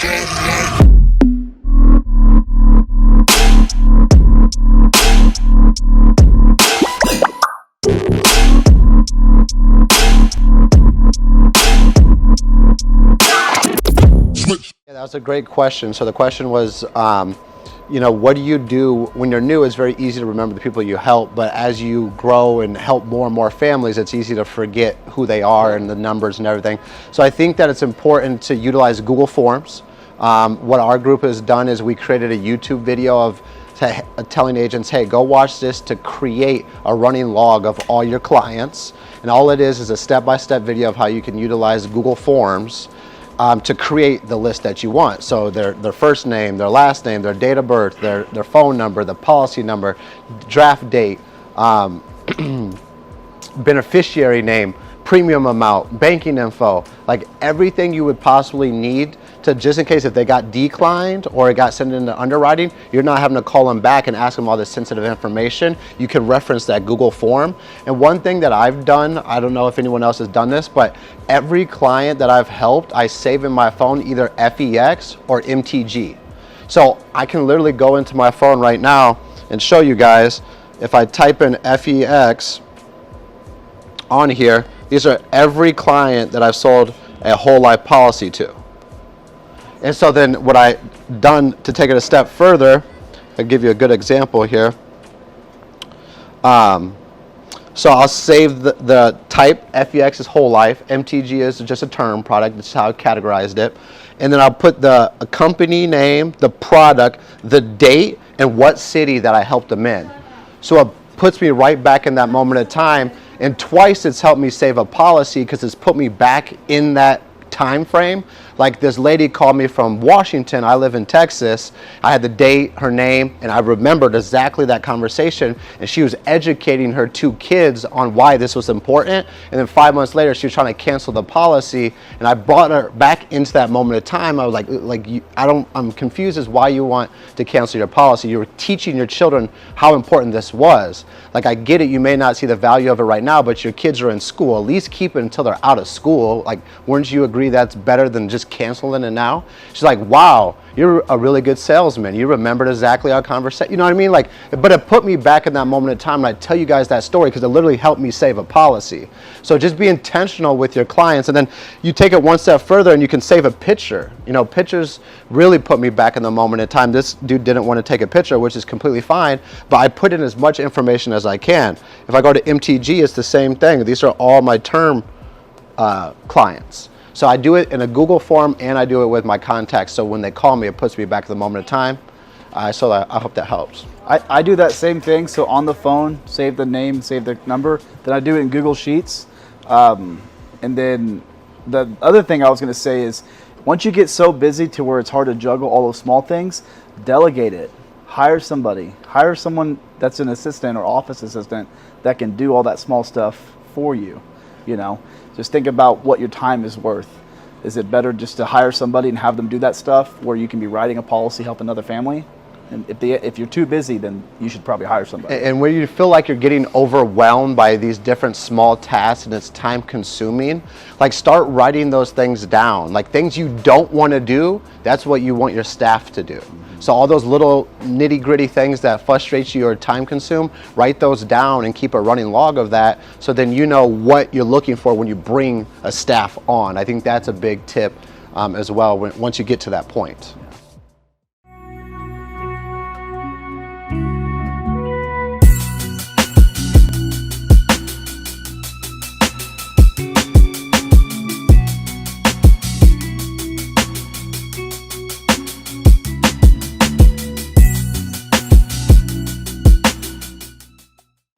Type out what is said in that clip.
Yeah, that was a great question. So the question was, you know, what do you do when you're new? It's very easy to remember the people you help, but as you grow and help more and more families, it's easy to forget who they are and the numbers and everything. So I think that it's important to utilize Google Forms. What our group has done is we created a YouTube video of telling agents, hey, go watch this to create a running log of all your clients. And all it is a step-by-step video of how you can utilize Google Forms to create the list that you want. So their first name, their last name, their date of birth, their phone number, the policy number, draft date, beneficiary name, premium amount, banking info, like everything you would possibly need to, just in case if they got declined or it got sent into underwriting, you're not having to call them back and ask them all this sensitive information. You can reference that Google form. And one thing that I've done, I don't know if anyone else has done this, but every client that I've helped, I save in my phone either FEX or MTG. So I can literally go into my phone right now and show you guys, if I type in FEX on here, these are every client that I've sold a whole life policy to. And so then what I done to take it a step further, I'll give you a good example here. So I'll save the type, FEX is whole life, MTG is just a term product, that's how I categorized it. And then I'll put the company name, the product, the date, and what city that I helped them in. So it puts me right back in that moment of time, and twice it's helped me save a policy because it's put me back in that time frame. Like this lady called me from Washington, I live in Texas. I had the date, her name, and I remembered exactly that conversation, and she was educating her 2 kids on why this was important. And then 5 months later, she was trying to cancel the policy, and I brought her back into that moment of time. I was like, I'm confused as why you want to cancel your policy. You were teaching your children how important this was. Like, I get it, you may not see the value of it right now, but your kids are in school. At least keep it until they're out of school. Like, wouldn't you agree that's better than just canceling it now? She's like, wow, you're a really good salesman. You remembered exactly our conversation. You know what I mean? Like, but it put me back in that moment of time, and I tell you guys that story because it literally helped me save a policy. So just be intentional with your clients, and then you take it one step further and you can save a picture. You know, pictures really put me back in the moment in time. This dude didn't want to take a picture, which is completely fine, but I put in as much information as I can. If I go to MTG, it's the same thing. These are all my term clients. So I do it in a Google form, and I do it with my contacts. So when they call me, it puts me back to the moment of time. So I hope that helps. I do that same thing. So on the phone, save the name, save the number. Then I do it in Google Sheets. And then the other thing I was going to say is, once you get so busy to where it's hard to juggle all those small things, delegate it. Hire somebody. Hire someone that's an assistant or office assistant that can do all that small stuff for you. You know, just think about what your time is worth. Is it better just to hire somebody and have them do that stuff where you can be writing a policy, help another family? And if you're too busy, then you should probably hire somebody. And where you feel like you're getting overwhelmed by these different small tasks and it's time consuming, like start writing those things down. Like things you don't want to do, that's what you want your staff to do. So all those little nitty gritty things that frustrate you or time consume, write those down and keep a running log of that, so then you know what you're looking for when you bring a staff on. I think that's a big tip as well once you get to that point.